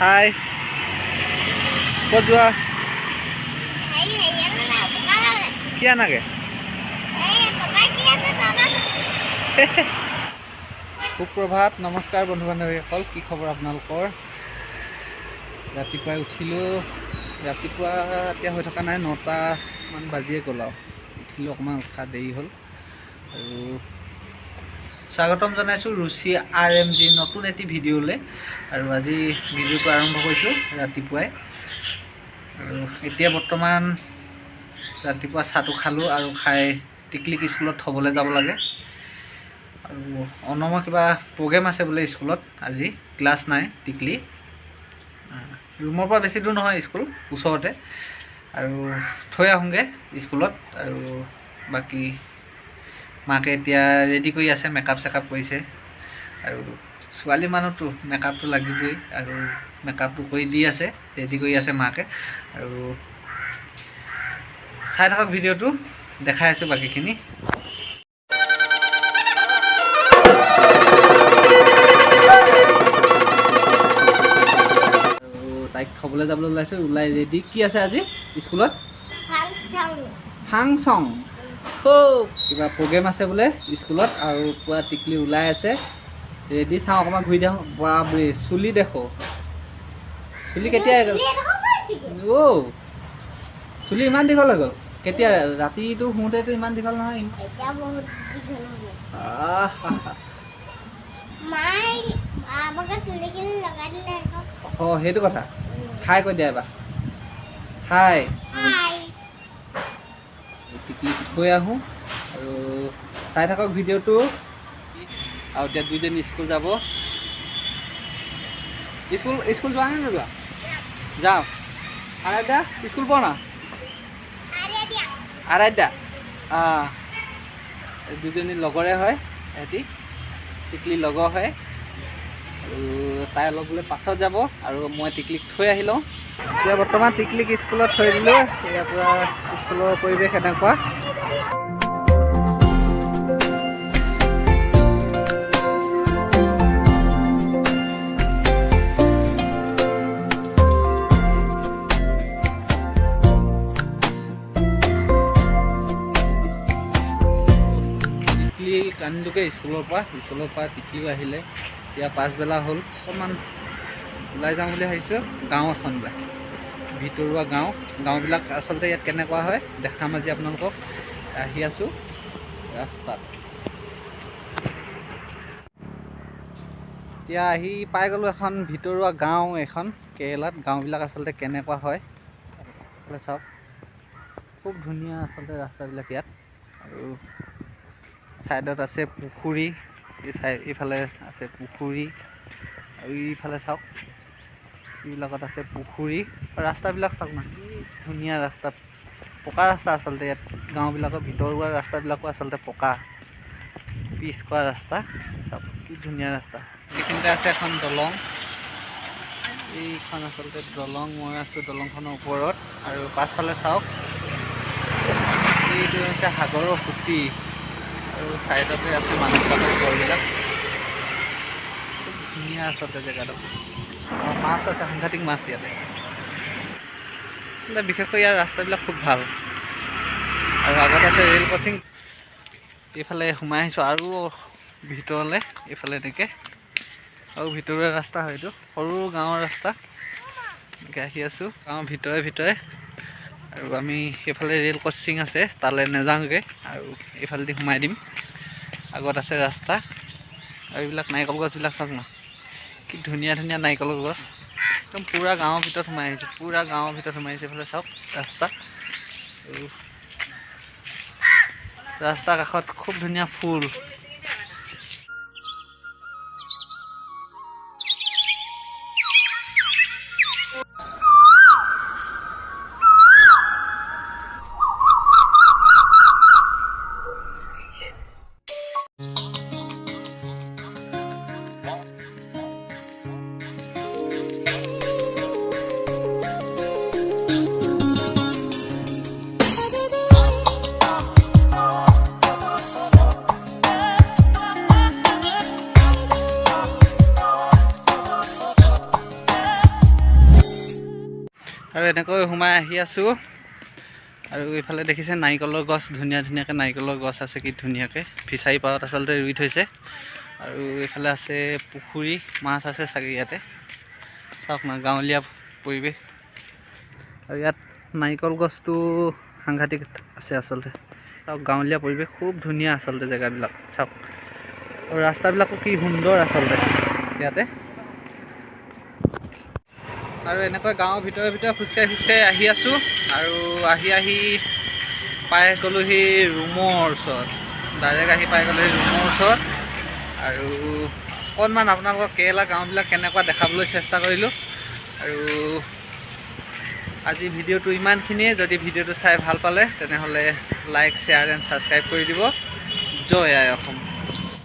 হাই ক'ত যোৱা কি আনাগে সুপ্ৰভাত নমস্কাৰ বন্ধু বান্ধৱীসকল কি খবৰ আপোনালোকৰ ৰাতিপুৱাই উঠিলোঁ ৰাতিপুৱা এতিয়া হৈ থকা নাই 9টা মান বাজিয়ে গ'ল আৰু উঠিলোঁ অকণমান উঠা দেৰি হ'ল আৰু স্বাগতম জনাইছোঁ ৰুচি আৰ এম জি নতুন এটি ভিডিঅ'লৈ আৰু আজি ভিডিঅ'টো আৰম্ভ কৰিছোঁ ৰাতিপুৱাই আৰু এতিয়া বৰ্তমান ৰাতিপুৱা চাহটো খালোঁ আৰু খাই টিকলিক স্কুলত থ'বলৈ যাব লাগে আৰু অনমৰ কিবা প্ৰগ্ৰেম আছে বোলে স্কুলত আজি ক্লাছ নাই টিকলি ৰুমৰ পৰা বেছি দূৰ নহয় স্কুল ওচৰতে আৰু থৈ আহোঁগৈ স্কুলত আৰু বাকী মাকে এতিয়া ৰেডি কৰি আছে মেকআপ চেকআপ কৰিছে আৰু ছোৱালী মানুহতো মেকআপটো লাগিবই আৰু মেকআপটো কৰি দি আছে ৰেডি কৰি আছে মাকে আৰু চাই থাকক ভিডিঅ'টো দেখাই আছোঁ বাকীখিনি তাইক থ'বলৈ যাবলৈ ওলাইছোঁ ওলাই ৰেডি কি আছে আজি স্কুলত ফাংচন খুব কিবা প্ৰগ্ৰেম আছে বোলে স্কুলত আৰু পুৰা টিকলি ওলাই আছে ৰেডি চাওঁ অকণমান ঘূৰি দিওঁ বাপৰে চুলি দেখো চুলি কেতিয়া অ' চুলি ইমান দীঘল হৈ গ'ল কেতিয়া ৰাতিটো শুওঁতেতো ইমান দীঘল নহয় অঁ সেইটো কথা হাই কৈ দিয়া এবাৰ হাই টিকলি থৈ আহোঁ আৰু চাই থাকক ভিডিঅ'টো আৰু এতিয়া দুইজনী স্কুল যাব স্কুল যোৱা নে নোযোৱা যাওঁ আৰাধ্যা স্কুল পোৱা না আৰাধ্যা দুজনী লগৰে হয় সিহঁতি টিকলি লগৰ হয় আৰু তাই অলপ বোলে পাছত যাব আৰু মই টিকলিক থৈ আহি লওঁ এতিয়া বৰ্তমান টিকলিক স্কুলত থৈ দিলোঁ ইয়াৰ পৰা স্কুলৰ পৰিৱেশ এনেকুৱা টিকলিক আনিলোগৈ স্কুলৰ পৰা টিকলিও আহিলে এতিয়া পাছবেলা হ'ল অকণমান ওলাই যাওঁ বুলি ভাবিছোঁ গাঁও এখনলৈ ভিতৰুৱা গাঁওবিলাক আচলতে ইয়াত কেনেকুৱা হয় দেখাম আজি আপোনালোকক আহি আছোঁ ৰাস্তাত এতিয়া আহি পাই গ'লোঁ এখন ভিতৰুৱা গাঁও এখন কেৰেলাত গাঁওবিলাক আচলতে কেনেকুৱা হয় চাওক খুব ধুনীয়া আচলতে ৰাস্তাবিলাক ইয়াত আৰু ছাইডত আছে পুখুৰী এইফালে আছে পুখুৰী আৰু এইফালে চাওক এইবিলাকত আছে পুখুৰী ৰাস্তাবিলাক চাওক না কি ধুনীয়া ৰাস্তা পকা ৰাস্তা আচলতে ইয়াত গাঁওবিলাকৰ ভিতৰুৱা ৰাস্তাবিলাকো আচলতে পকা পিচ কৰা ৰাস্তা চাওক কি ধুনীয়া ৰাস্তা এইখিনিতে আছে এখন দলং এইখন আচলতে দলং মই আছোঁ দলংখনৰ ওপৰত আৰু পাছফালে চাওক এইটো হৈছে সাগৰৰ সুঁতি আৰু ছাইডতে আছে মানুহবিলাকৰ ঘৰবিলাক খুব ধুনীয়া আচলতে জেগাটো মাছ আছে সাংঘাতিক মাছ ইয়াতে আচলতে বিশেষকৈ ইয়াৰ ৰাস্তাবিলাক খুব ভাল আৰু আগত আছে ৰেল ক্ৰচিং এইফালে সোমাই আহিছোঁ আৰু ভিতৰলৈ এইফালে এনেকৈ আৰু ভিতৰুৱা ৰাস্তা হয় এইটো সৰু গাঁৱৰ ৰাস্তা এনেকৈ আহি আছোঁ গাঁৱৰ ভিতৰে আৰু আমি সেইফালে ৰেল ক্ৰচিং আছে তালৈ নাযাওঁগৈ আৰু এইফালেদি সোমাই দিম আগত আছে ৰাস্তা আৰু এইবিলাক নাৰিকল গছবিলাক চাওক না কি ধুনীয়া ধুনীয়া নাৰিকল গছ একদম পূৰা গাঁৱৰ ভিতৰত সোমাই আহিছে এইফালে চাওক ৰাস্তাৰ কাষত খুব ধুনীয়া ফুল এনেকৈ সোমাই আহি আছোঁ আৰু এইফালে দেখিছে নাৰিকলৰ গছ ধুনীয়া ধুনীয়াকৈ নাৰিকলৰ গছ আছে কি ধুনীয়াকৈ ফিচাৰী পাৰত আচলতে ৰুই থৈছে আৰু এইফালে আছে পুখুৰী মাছ আছে চাগে ইয়াতে চাওক না গাঁৱলীয়া পৰিৱেশ আৰু ইয়াত নাৰিকল গছটো সাংঘাতিক আছে আচলতে চাওক গাঁৱলীয়া পৰিৱেশ খুব ধুনীয়া আচলতে জেগাবিলাক চাওক আৰু ৰাস্তাবিলাকো কি সুন্দৰ আচলতে ইয়াতে আৰু এনেকৈ গাঁৱৰ ভিতৰে ভিতৰে খোজকাঢ়ি আহি আছোঁ আৰু আহি পাই গ'লোহি ৰুমৰ ওচৰত ডাইৰেক্ট আহি পাই গ'লোহি ৰুমৰ ওচৰত আৰু অকণমান আপোনালোকক কেৰেলা গাঁওবিলাক কেনেকুৱা দেখাবলৈ চেষ্টা কৰিলোঁ আৰু আজি ভিডিঅ'টো ইমানখিনিয়ে যদি ভিডিঅ'টো চাই ভাল পালে তেনেহ'লে লাইক শ্বেয়াৰ এণ্ড ছাবস্ক্ৰাইব কৰি দিব জয় আই অসম।